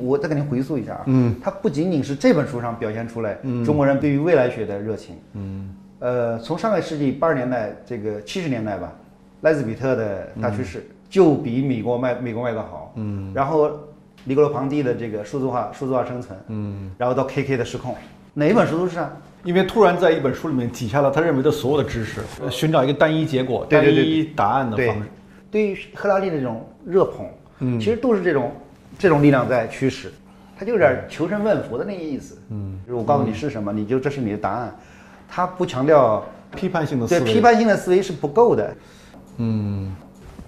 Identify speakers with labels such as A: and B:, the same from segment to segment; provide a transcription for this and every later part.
A: 我再给您回溯一下啊，它不仅仅是这本书上表现出来中国人对于未来学的热情，从上个世纪80年代这个70年代吧，莱斯比特的大趋势就比美国卖得好，然后尼格罗庞蒂的这个数字化生存，然后到 KK 的失控，哪一本书都是啊。
B: 因为突然在一本书里面体现了他认为的所有的知识，寻找一个单一结果、单一答案的方式。
A: 对于赫拉利的这种热捧，其实都是这种力量在驱使，他就有点求神问佛的那个意思。就是我告诉你是什么，你就这是你的答案。他不强调
B: 批判性的思维，
A: 对批判性的思维是不够的。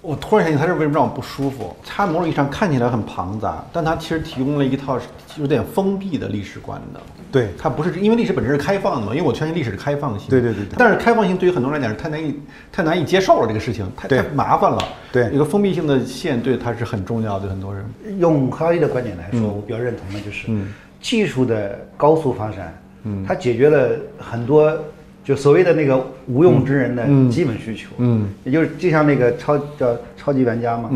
B: 我突然想起他是为什么让我不舒服。他某种意义上看起来很庞杂，但他其实提供了一套有点封闭的历史观的。对，它不是因为历史本身是开放的嘛，因为我相信历史是开放性。对。但是开放性对于很多人来讲是太难以接受了，这个事情太麻烦了。对，一个封闭性的线对它是很重要的，对很多人。
A: 用赫拉利的观点来说，我比较认同的就是，技术的高速发展，它解决了很多。就所谓的那个无用之人的基本需求，也就是就像那个超级玩家嘛，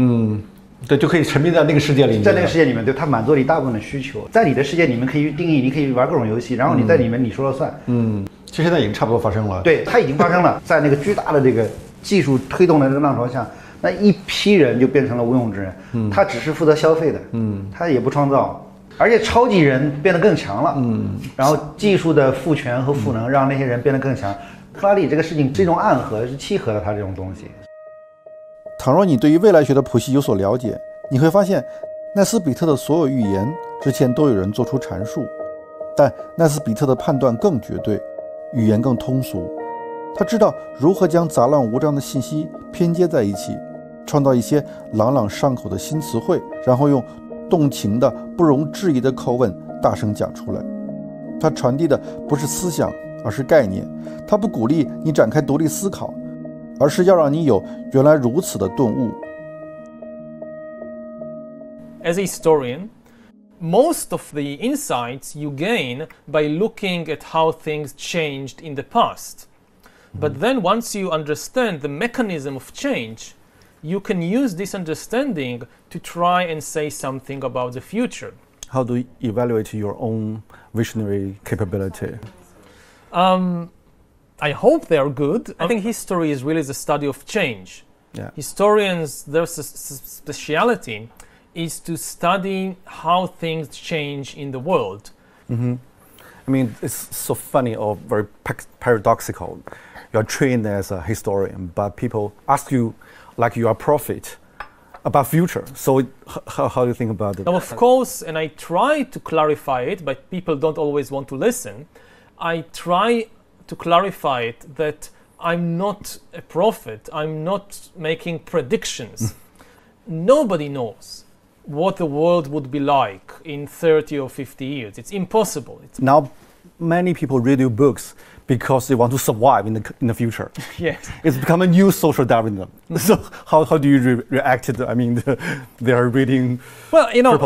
B: 对，就可以沉迷在那个世界里面，
A: 在那个世界里面，对，它满足了一大部分的需求，在你的世界里面可以定义，你可以玩各种游戏，然后你在里面你说了算，
B: 其实现在已经差不多发生了，
A: 对，它已经发生了，在那个巨大的这个技术推动的这个浪潮下，那一批人就变成了无用之人，他只是负责消费的，他也不创造。而且超级人变得更强了，然后技术的赋权和赋能让那些人变得更强。赫拉利这个事情这种暗合是契合了他这种东西。
C: 倘若你对于未来学的谱系有所了解，你会发现奈斯比特的所有预言之前都有人做出阐述，但奈斯比特的判断更绝对，语言更通俗。他知道如何将杂乱无章的信息拼接在一起，创造一些朗朗上口的新词汇，然后用动情的不容置疑的口吻大声讲出来。他传递的不是思想，而是概念。他不鼓励你展开独立思考，而是要让你有原来如此的顿悟。
D: As a historian, most of the insights you gain by looking at how things changed in the past. But then once you understand the mechanism of change, you can use this understanding to try and say something about the future.
C: How do you evaluate your own visionary capability?
D: I hope they are good. I think history is really the study of change.
C: Yeah.
D: Historians, their speciality is to study how things change in the world.
C: I mean, it's so funny or very paradoxical. You're trained as a historian, but people ask you like you are a prophet about future. So how do you think about it?
D: Now, of course, and I try to clarify it, but people don't always want to listen. I try to clarify it that I'm not a prophet. I'm not making predictions. Nobody knows what the world would be like in 30 or 50 years. It's impossible.
C: Now, many people read your books because they want to survive in the future.
D: Yes.
C: It's become a new social Darwinism. So how do you react to it? I mean, they are reading.
D: Well, you know,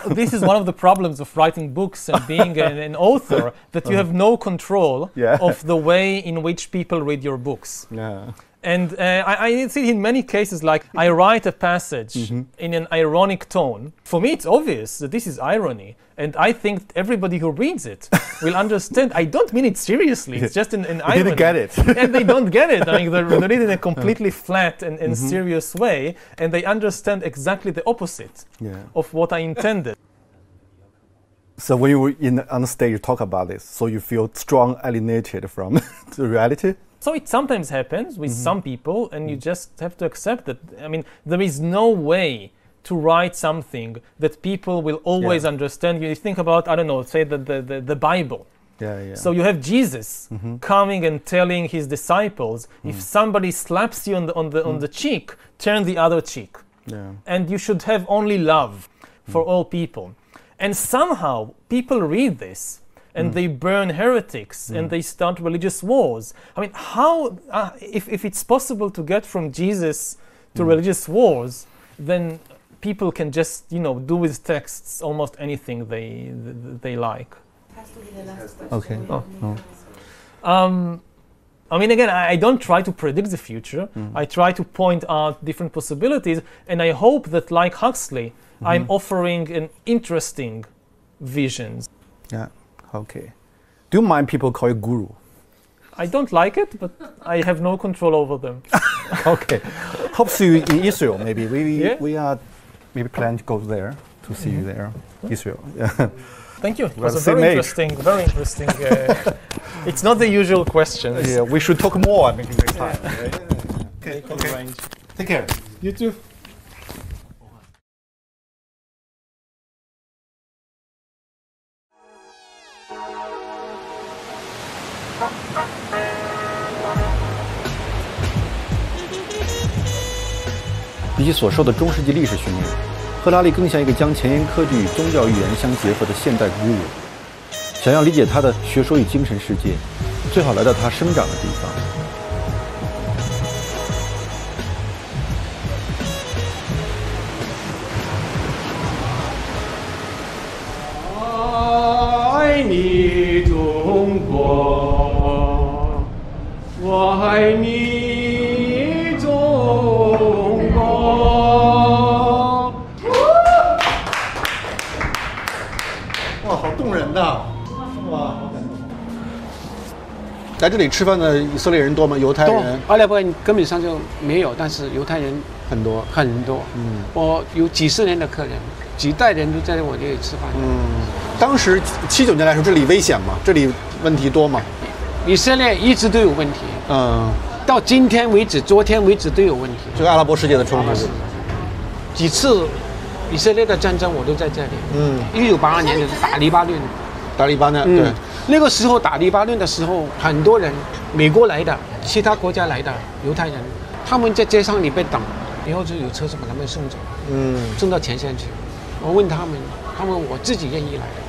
D: this is one of the problems of writing books and being an author, that you have no control of the way in which people read your books.
C: Yeah.
D: And I see in many cases, like I write a passage in an ironic tone. For me, it's obvious that this is irony. And I think everybody who reads it will understand. I don't mean it seriously. It's just an irony.
C: They didn't get it.
D: And they don't get it. I mean, they read it in a completely flat and serious way. And they understand exactly the opposite of what I intended.
C: So when you were on the stage, you talk about this, so you feel strong alienated from the reality?
D: So it sometimes happens with some people, and you just have to accept that. I mean, there is no way to write something that people will always understand. You think about, I don't know, say the Bible. So you have Jesus coming and telling his disciples, if somebody slaps you on the cheek, turn the other cheek. And you should have only love for all people. And somehow people read this and they burn heretics and they start religious wars. I mean, how, if it's possible to get from Jesus to religious wars, then people can just, you know, do with texts almost anything they like.
C: Okay.
D: I mean, again, I don't try to predict the future. I try to point out different possibilities, and I hope that, like Huxley, I'm offering an interesting vision.
B: Yeah. Okay. Do you mind people call you guru?
D: I don't like it, but I have no control over them.
B: Okay. Hope to see you in Israel. Maybe we are
C: maybe plan to go there to see you there, Israel. Yeah.
D: Thank you. It was a very interesting. It's not the usual question.
B: Yeah, we should talk more. Maybe next time.
D: Okay.
B: Take care.
D: You too.
C: 比起所受的中世纪历史训练，赫拉利更像一个将前沿科技与宗教预言相结合的现代古武。想要理解他的学说与精神世界，最好来到他生长的地方。
E: 爱你中国，我爱你中国。
B: 哇，好动人呐！哇，好感动。来这里吃饭的以色列人多吗？犹太人？
E: 阿拉伯人根本上就没有，但是犹太人
B: 很多。
E: 我有几十年的客人，几代人都在我这里吃饭。
B: 当时79年来说，这里危险吗？这里问题多吗？
E: 以色列一直都有问题。到今天为止，昨天为止都有问题。
B: 这个阿拉伯世界的冲突，
E: 几次以色列的战争我都在这里。1982年就是打黎巴嫩。
B: 对。
E: 那个时候打黎巴嫩的时候，很多人美国来的、其他国家来的犹太人，他们在街上里被挡，以后就有车子把他们送走，送到前线去。我问他们我自己愿意来的。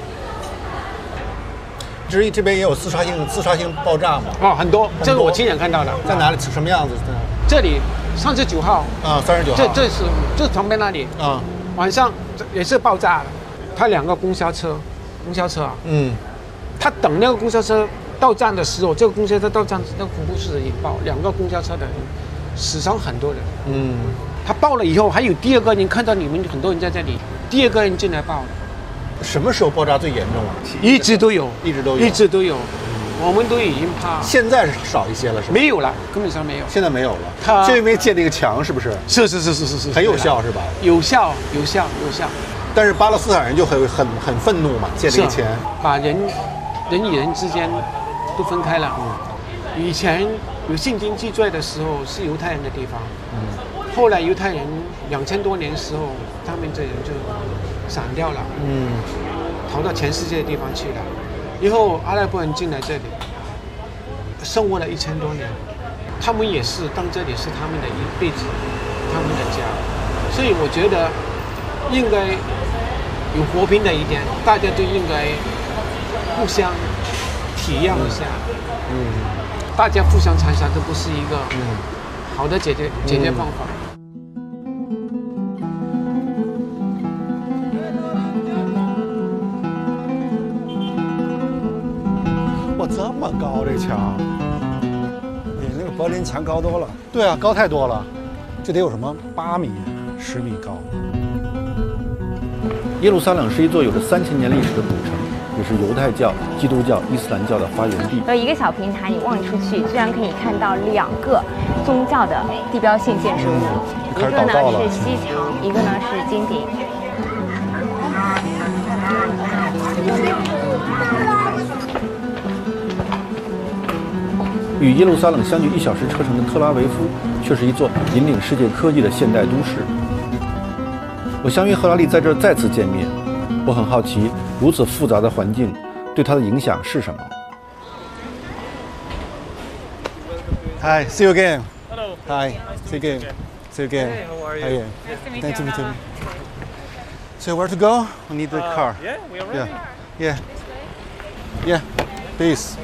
B: 这边也有自杀性爆炸嘛？
E: 很多，这个我亲眼看到的。
B: 在哪里？什么样子？
E: 这里39号。
B: 39号。
E: 这旁边那里。晚上也是爆炸了，他2个公交车啊。他等那个公交车到站的时候，这个公交车到站，那个恐怖事件引爆，2个公交车的人死伤很多人。他爆了以后，还有第2个人看到你们很多人在这里，第2个人进来爆了。
B: 什么时候爆炸最严重啊？
E: 一直都有。我们都已经怕。
B: 现在是少一些了，是吧？
E: 没有了，根本上没有。
B: 现在没有了。就因为建那个墙，是不是？
E: 是，
B: 很有效，是吧？
E: 有效。
B: 但是巴勒斯坦人就很愤怒嘛，建这个墙，
E: 把人与人之间都分开了。以前有现今记载的时候是犹太人的地方。后来犹太人2000多年的时候，他们这人就散掉了。逃到全世界的地方去了。以后阿拉伯人进来这里，生活了1000多年，他们也是当这里是他们的一辈子，他们的家。所以我觉得应该有和平的一点，大家都应该互相体谅一下。大家互相残杀，这不是一个好的解决方法。
B: 哇，这么高这墙，
F: 比那个柏林墙高多了。
B: 对啊，高太多了，这得有什么8米、10米高。
C: 耶路撒冷是一座有着3000年历史的古城，也是犹太教、基督教、伊斯兰教的发源地。
G: 有一个小平台，你望出去，居然可以看到2个宗教的地标性建筑物，一个呢是西墙，一个呢是金顶。
C: 与耶路撒冷相距1小时车程的特拉维夫，却是一座引领世界科技的现代都市。我相约赫拉利在这儿再次见面，我很好奇，如此复杂的环境对他的影响是什么。
B: Hi, see you again.
D: Hello.
B: Hi, see you again. See you again.
D: Hey, how are you?
B: Hi.
G: Nice to meet you.
B: So where to go? We need the car.
D: Yeah, we are ready.
B: Yeah, please.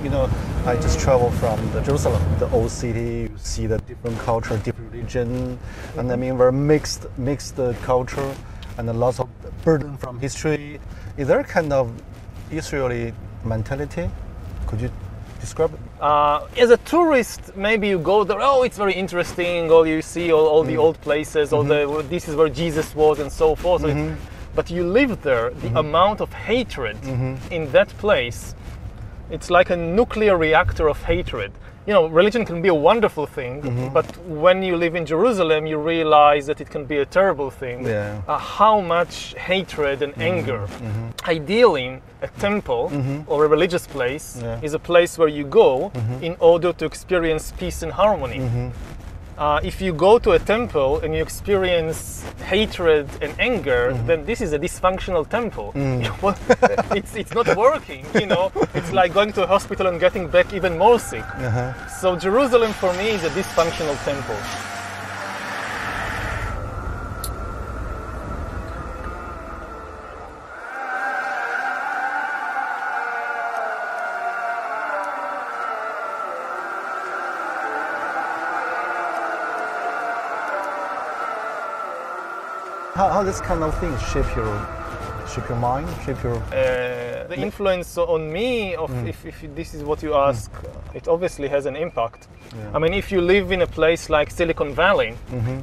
B: You know, I just traveled from Jerusalem, the old city. You see the different culture, different religion, and I mean very mixed culture, and lots of burden from history. Is there a kind of Israeli mentality? Could you Describe it.
D: As a tourist, maybe you go there, oh, it's very interesting, or you see all the old places, or this is where Jesus was, and so forth. But you live there, the amount of hatred in that place, it's like a nuclear reactor of hatred. You know, religion can be a wonderful thing, but when you live in Jerusalem, you realize that it can be a terrible thing.
B: Yeah.
D: How much hatred and anger. Ideally, a temple or a religious place is a place where you go in order to experience peace and harmony. If you go to a temple and you experience hatred and anger, then this is a dysfunctional temple. It's not working, you know. It's like going to a hospital and getting back even more sick. So Jerusalem for me is a dysfunctional temple.
B: How this kind of things shape your mind, shape your...
D: The influence on me, of if this is what you ask, it obviously has an impact. I mean, if you live in a place like Silicon Valley,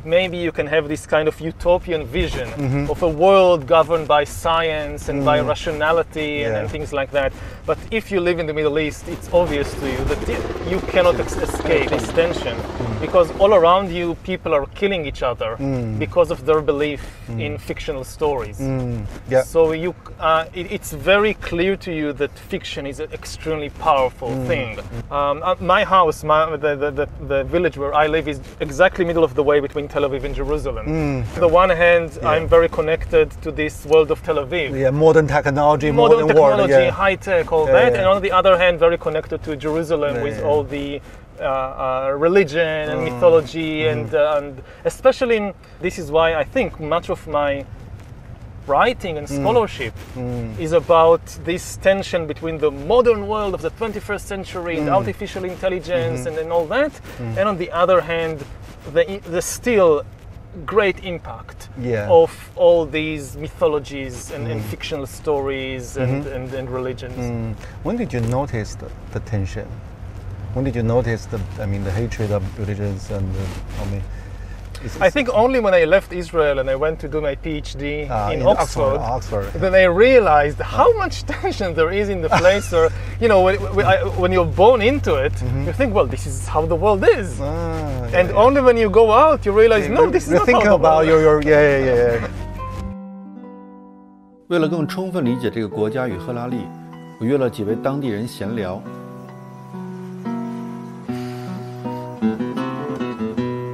D: maybe you can have this kind of utopian vision of a world governed by science and by rationality and things like that. But if you live in the Middle East, it's obvious to you that you cannot escape this tension, because all around you people are killing each other because of their belief in fictional stories. So it's very clear to you that fiction is an extremely powerful thing. My house, the village where I live, is exactly middle of the way between Tel Aviv and Jerusalem. On the one hand, I'm very connected to this world of Tel Aviv.
B: Yeah, modern technology,
D: modern technology, high tech, all that. And on the other hand, very connected to Jerusalem with all the religion and mythology and especially this is why I think much of my writing and scholarship is about this tension between the modern world of the 21st century and artificial intelligence and all that, and on the other hand, the still great impact of all these mythologies and fictional stories and religions.
B: When did you notice the tension? When did you notice the hatred of religions and
D: I think only when I left Israel and I went to do my PhD in Oxford, then I realized how much tension there is in the place. Or, you know, when you're born into it, you think, well, this is how the world is. And only when you go out, you realize, no, this is not how the world is.
C: 为了更充分理解这个国家与赫拉利，我约了几位当地人闲聊。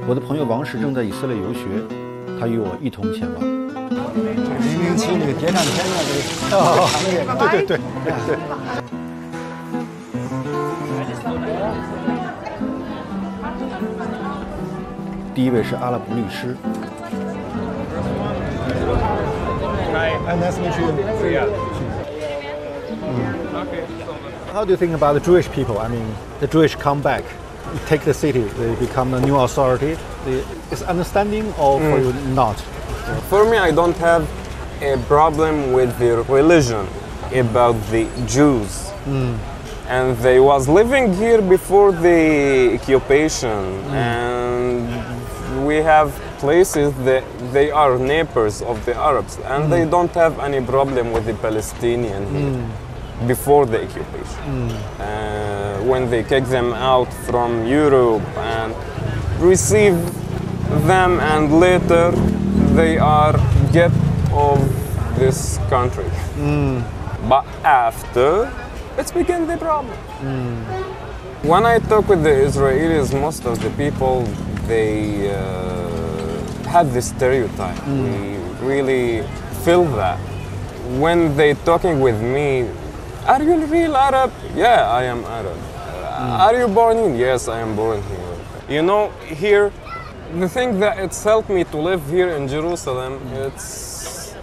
C: 我的朋友王石正在以色列游学，他与我一同前往。
F: 007那个谍战片那个
B: 对。
C: 第一位是阿拉伯律师。
B: Nice to meet you. How do you think about the Jewish people? I mean, the Jewish comeback. Take the city, they become the new authority. Is understanding or for you not?
H: For me, I don't have a problem with the religion about the Jews. And they was living here before the occupation, and we have places that they are neighbors of the Arabs, and they don't have any problem with the Palestinian here. Before the occupation, when they kick them out from Europe and receive them, and later they are get of this country. But after, it's became the problem. When I talk with the Israelis, most of the people, they have this stereotype. We really feel that. When they talking with me, are you a real Arab? Yeah, I am Arab. Are you born here? Yes, I am born here. You know, here, the thing that it's helped me to live here in Jerusalem, it's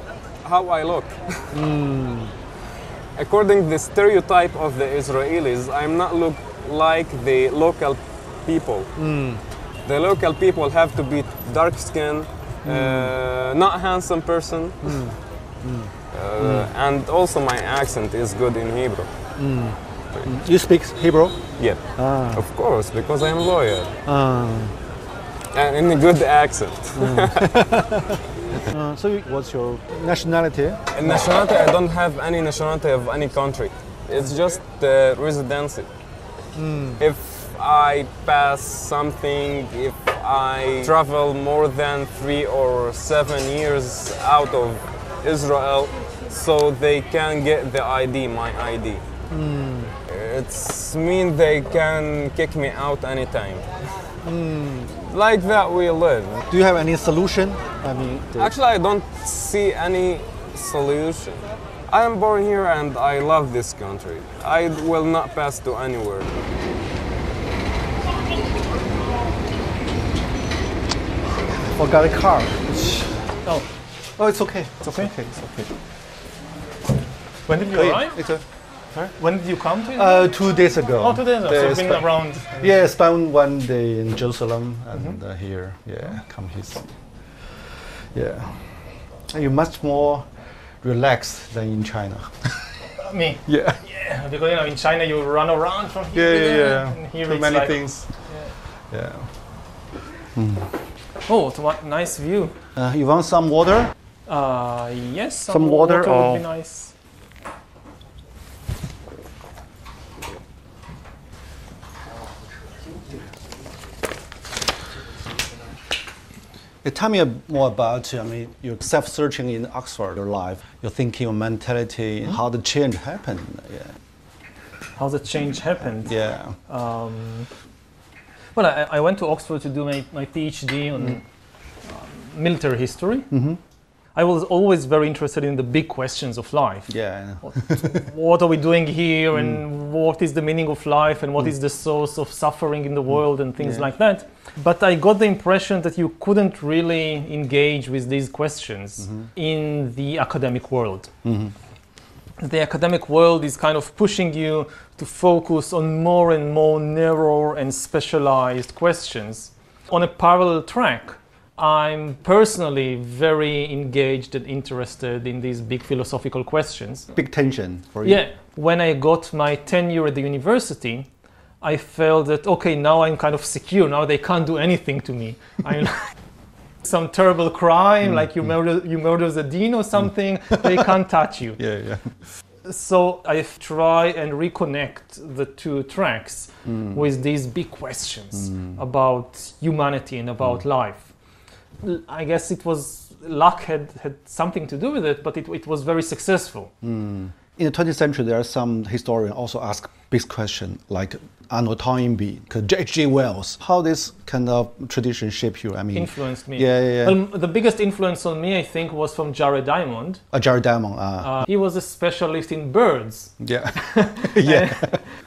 H: how I look. According to the stereotype of the Israelis, I'm not look like the local people. The local people have to be dark skinned, not handsome person. And also my accent is good in Hebrew. history.
B: You speak Hebrew?
H: Yeah, of course, because I'm a lawyer. And in a good accent.
B: So what's your nationality?
H: In nationality, I don't have any nationality of any country. It's just the residency. If I pass something, if I travel more than 3 or 7 years out of Israel, so they can get the ID, my ID. It's mean they can kick me out anytime. Like that we live.
B: Do you have any solution? I mean,
H: Actually, I don't see any solution. I am born here and I love this country. I will not pass to anywhere.
B: forgot a car.
D: Oh,
B: Oh, it's okay.
D: it's okay.
B: It's okay.
D: When did you arrive?
B: It's a,
D: When did you come to Israel?
B: 2 days ago.
D: Oh, 2 days ago. So you've been around.
B: Yeah, spent 1 day in Jerusalem and here. Yeah, come here. Yeah. And you're much more relaxed than in China.
D: Me?
B: Yeah.
D: Yeah, because in China you run around from here
B: Yeah,
D: to
B: yeah,
D: there,
B: yeah.
D: and here
B: Too
D: it's
B: many
D: like,
B: things. Yeah.
D: Oh, what nice view.
B: You want some water?
D: Yes,
B: Some water
D: would
B: or-
D: be nice.
B: Tell me more about, your self-searching in Oxford, your life, your thinking, your mentality, how the change happened. Yeah.
D: How the change happened.
B: Yeah.
D: Well, I went to Oxford to do my PhD on military history. I was always very interested in the big questions of life.
B: Yeah.
D: What are we doing here, and what is the meaning of life, and what is the source of suffering in the world, and things like that. But I got the impression that you couldn't really engage with these questions in the academic world. The academic world is kind of pushing you to focus on more and more narrow and specialized questions. On a parallel track, I'm personally very engaged and interested in these big philosophical questions.
B: Big tension for you.
D: Yeah, when I got my tenure at the university, I felt that, okay, now I'm kind of secure. Now they can't do anything to me. I'm some terrible crime, like you murder the dean or something, they can't touch you.
B: Yeah.
D: So I try and reconnect the two tracks with these big questions about humanity and about life. I guess it was luck had something to do with it, but it was very successful.
B: In the 20th century, there are some historians also ask big questions like Arnold Toynbee, H.G. Wells. How this kind of tradition shaped you?
D: Influenced me.
B: Yeah.
D: Well, the biggest influence on me, I think, was from Jared Diamond.
B: Jared Diamond.
D: He was a specialist in birds.
B: Yeah. Yeah.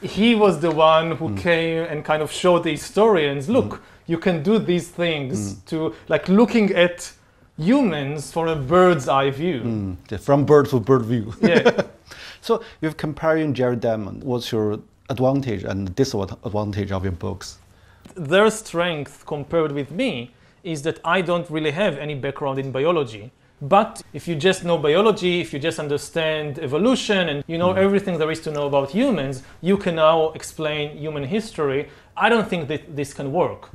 D: He was the one who came and kind of showed the historians, look, you can do these things to, like, looking at humans from a bird's eye view.
B: From bird to bird view.
D: Yeah.
B: So you're comparing Jared Diamond. What's your advantage and disadvantage of your books?
D: Their strength compared with me is that I don't really have any background in biology. But if you just know biology, if you just understand evolution and you know everything there is to know about humans, you can now explain human history. I don't think that this can work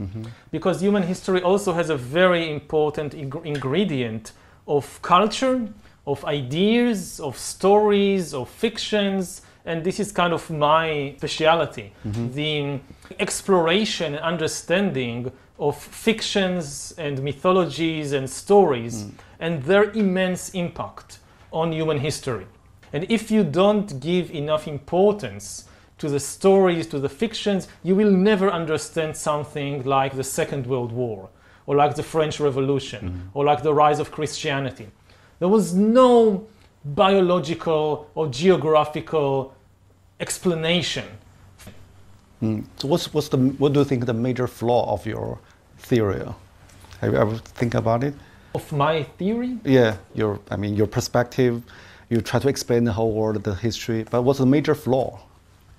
D: because human history also has a very important ingredient of culture, of ideas, of stories, of fictions, and this is kind of my speciality. The exploration and understanding of fictions and mythologies and stories and their immense impact on human history. And if you don't give enough importance to the stories, to the fictions, you will never understand something like the Second World War, or like the French Revolution, or like the rise of Christianity. There was no biological or geographical explanation.
B: So what do you think the major flaw of your theory? Have you ever think about it?
D: Of my theory?
B: Yeah, your perspective. You try to explain the whole world, the history, but what's the major flaw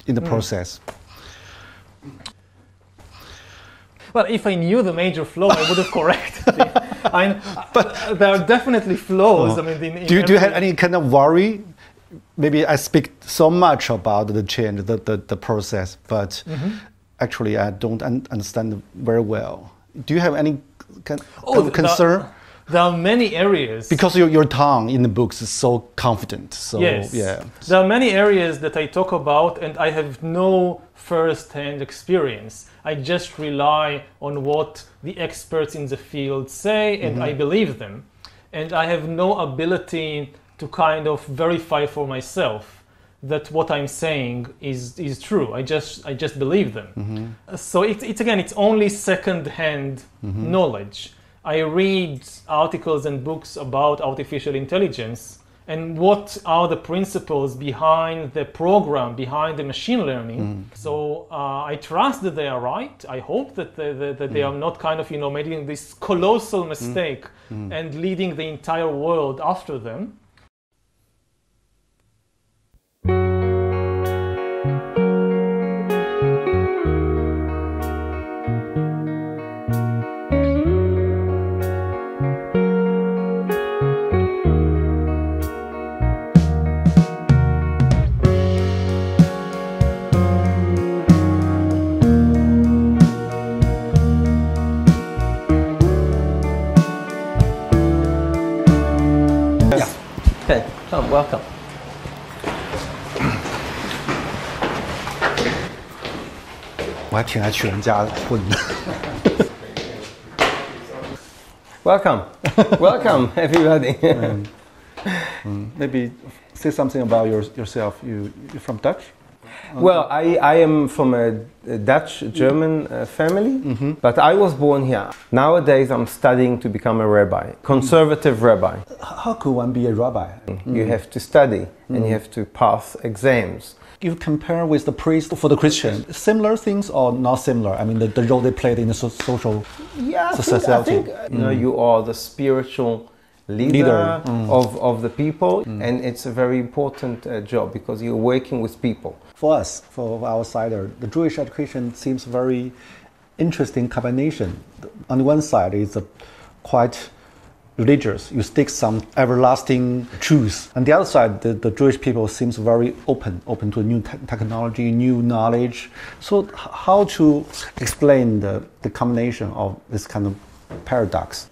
B: in the process?
D: Well, if I knew the major flaw, I would have corrected it. But there are definitely flaws.
B: Do you have any kind of worry
C: maybe I speak so much about the change, the process, but actually I don't understand very well. Do you have any concern?
D: There are many areas.
C: Because your tongue in the books is so confident. So,
D: yes.
C: Yeah.
D: There are many areas that I talk about and I have no first-hand experience. I just rely on what the experts in the field say and I believe them. And I have no ability to kind of verify for myself that what I'm saying is true. I just believe them. So it's only second-hand knowledge. I read articles and books about artificial intelligence and what are the principles behind the program, behind the machine learning. So I trust that they are right. I hope that they are not kind of, making this colossal mistake and leading the entire world after them.
I: Okay, come, welcome. Welcome, welcome everybody.
C: Maybe say something about yourself. You're from Dutch?
I: Well, I am from a Dutch-German family, but I was born here. Nowadays I'm studying to become a rabbi, conservative rabbi.
C: How could one be a rabbi?
I: You have to study and you have to pass exams.
C: You compare with the priest for the Christian, similar things or not similar? I mean, the role they played in the social society.
I: I think you are the spiritual leader. Of the people, and it's a very important job because you're working with people.
C: For us, for outsider, the Jewish education seems very interesting combination. On the one side, it's quite religious. You stick some everlasting truths. On the other side, the Jewish people seems very open to new technology, new knowledge. So how to explain the combination of this kind of paradox?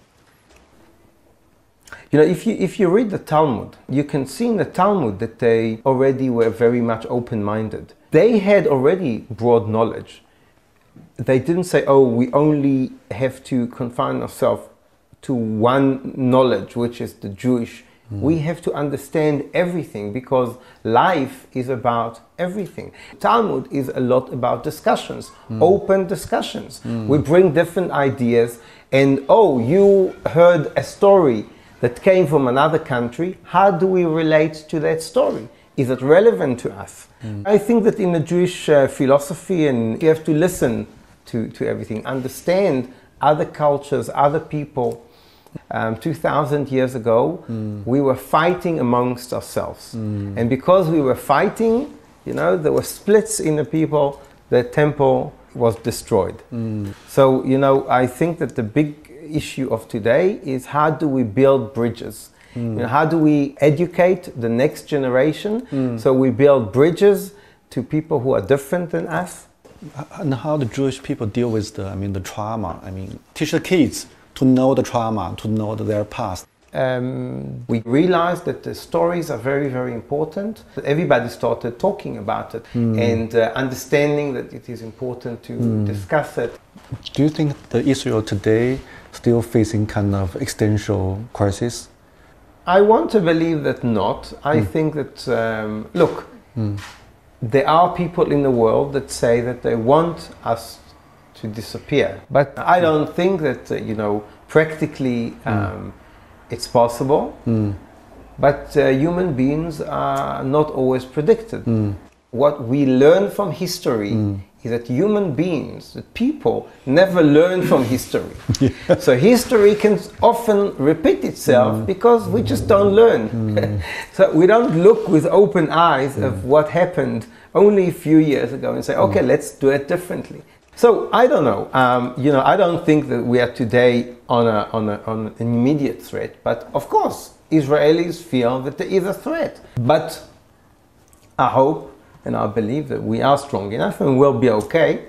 I: If you read the Talmud, you can see in the Talmud that they already were very much open-minded. They had already broad knowledge. They didn't say, oh, we only have to confine ourselves to one knowledge, which is the Jewish. We have to understand everything because life is about everything. Talmud is a lot about discussions, open discussions. We bring different ideas and, oh, you heard a story that came from another country. How do we relate to that story? Is it relevant to us? I think that in the Jewish philosophy, and you have to listen to everything, understand other cultures, other people. 2,000 years ago, we were fighting amongst ourselves. And because we were fighting, there were splits in the people, the temple was destroyed. So, I think that the big issue of today is how do we build bridges? How do we educate the next generation so we build bridges to people who are different than us?
C: And how the Jewish people deal with the trauma? Teach the kids to know the trauma, to know their past.
I: We realized that the stories are very, very important. Everybody started talking about it and understanding that it is important to discuss it.
C: Do you think that Israel today still facing kind of existential crisis?
I: I want to believe that not. I think that, look, there are people in the world that say that they want us to disappear. But I don't think that, practically it's possible. But human beings are not always predicted. What we learn from history is that human beings, that people, never learn from history. So history can often repeat itself because we just don't learn. So we don't look with open eyes of what happened only a few years ago and say, okay, let's do it differently. So I don't know. I don't think that we are today on an immediate threat. But of course, Israelis feel that there is a threat. But I hope and I believe that we are strong enough and we'll be okay.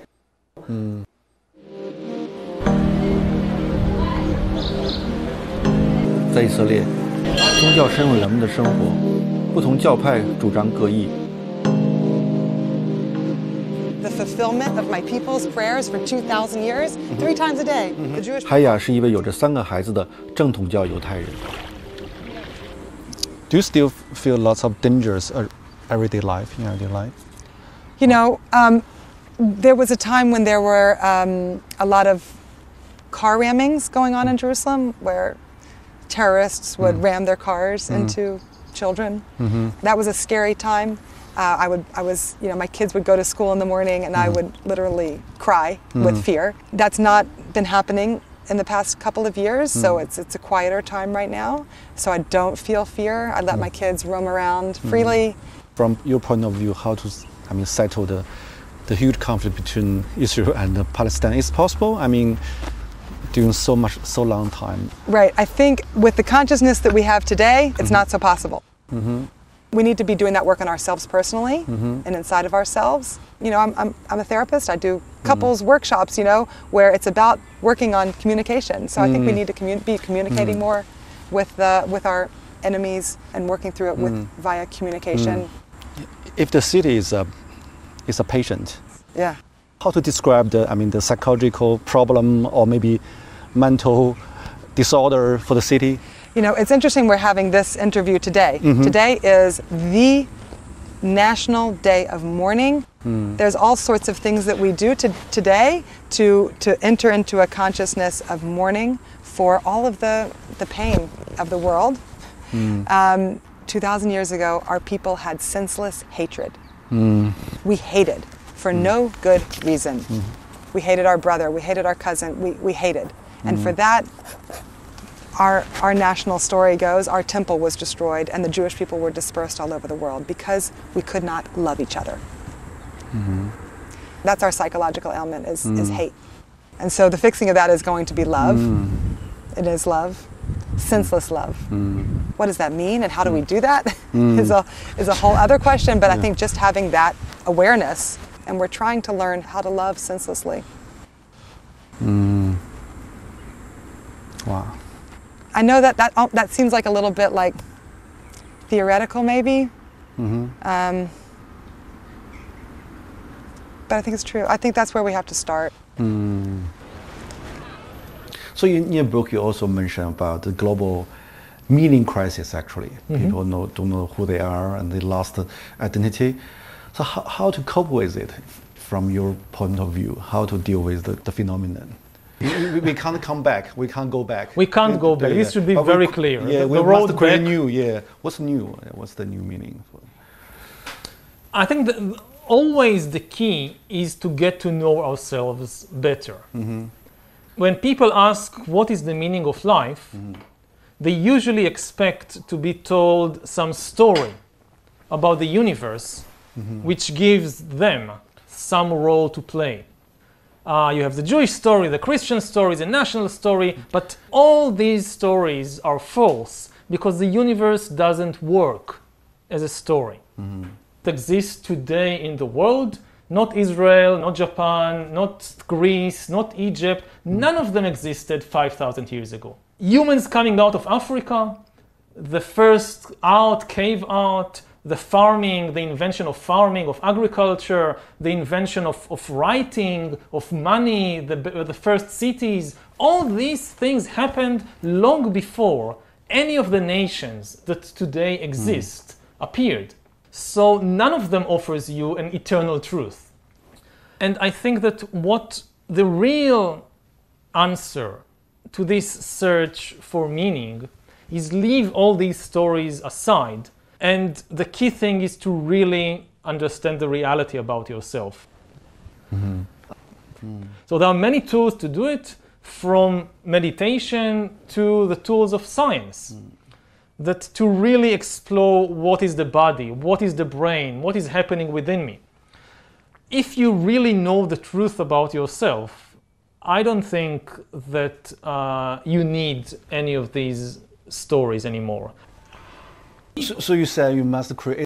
C: 在以色列，宗教深入人们的生活，不同教派主张各异。
J: The fulfillment of my people's prayers for 2,000 years, 3 times a day. The Jewish.
C: 海雅是一位有着3个孩子的正统教犹太人。Do you still feel lots of dangers in everyday life?
J: You know, there was a time when there were a lot of car rammings going on in Jerusalem, where terrorists would ram their cars into children. That was a scary time. My kids would go to school in the morning and I would literally cry with fear. That's not been happening in the past couple of years, so it's a quieter time right now. So I don't feel fear. I let my kids roam around freely.
C: From your point of view, how to settle the huge conflict between Israel and Palestine is possible? During so long time.
J: Right. I think with the consciousness that we have today, it's not so possible. We need to be doing that work on ourselves personally and inside of ourselves. You know, I'm a therapist. I do couples workshops, where it's about working on communication. So I think we need to be communicating more with our enemies and working through it via communication.
C: If the city is a patient,
J: yeah.
C: How to describe the psychological problem or maybe mental disorder for the city?
J: You know, it's interesting we're having this interview today. Today is the National Day of Mourning. There's all sorts of things that we do today to enter into a consciousness of mourning for all of the pain of the world. 2,000 years ago, our people had senseless hatred. We hated for no good reason. We hated our brother, we hated our cousin, we hated. And for that, our national story goes, our temple was destroyed and the Jewish people were dispersed all over the world because we could not love each other. That's our psychological ailment, is hate. And so the fixing of that is going to be love. It is love, senseless love. What does that mean and how do we do that is a whole other question, but I think just having that awareness, and we're trying to learn how to love senselessly.
C: Wow.
J: I know that seems like a little bit like theoretical maybe, but I think it's true. I think that's where we have to start.
C: So in your book, you also mention about the global meaning crisis. Actually, people don't know who they are and they lost identity. So how to cope with it, from your point of view? How to deal with the phenomenon? We can't come back. We can't go back.
D: We can't go back. This should be very clear.
C: Yeah, we must create new. Yeah, what's new? What's the new meaning?
D: I think that always the key is to get to know ourselves better. When people ask what is the meaning of life, they usually expect to be told some story about the universe, which gives them some role to play. You have the Jewish story, the Christian story, the national story, but all these stories are false because the universe doesn't work as a story. It exists today in the world, not Israel, not Japan, not Greece, not Egypt. None of them existed 5,000 years ago. Humans coming out of Africa, the first cave art, the farming, the invention of farming, of agriculture, the invention of writing, of money, the first cities, all these things happened long before any of the nations that today exist appeared. So none of them offers you an eternal truth. And I think that what the real answer to this search for meaning is leave all these stories aside. And the key thing is to really understand the reality about yourself. So there are many tools to do it, from meditation to the tools of science, that to really explore what is the body, what is the brain, what is happening within me. If you really know the truth about yourself, I don't think that you need any of these stories anymore.
C: So you said you must create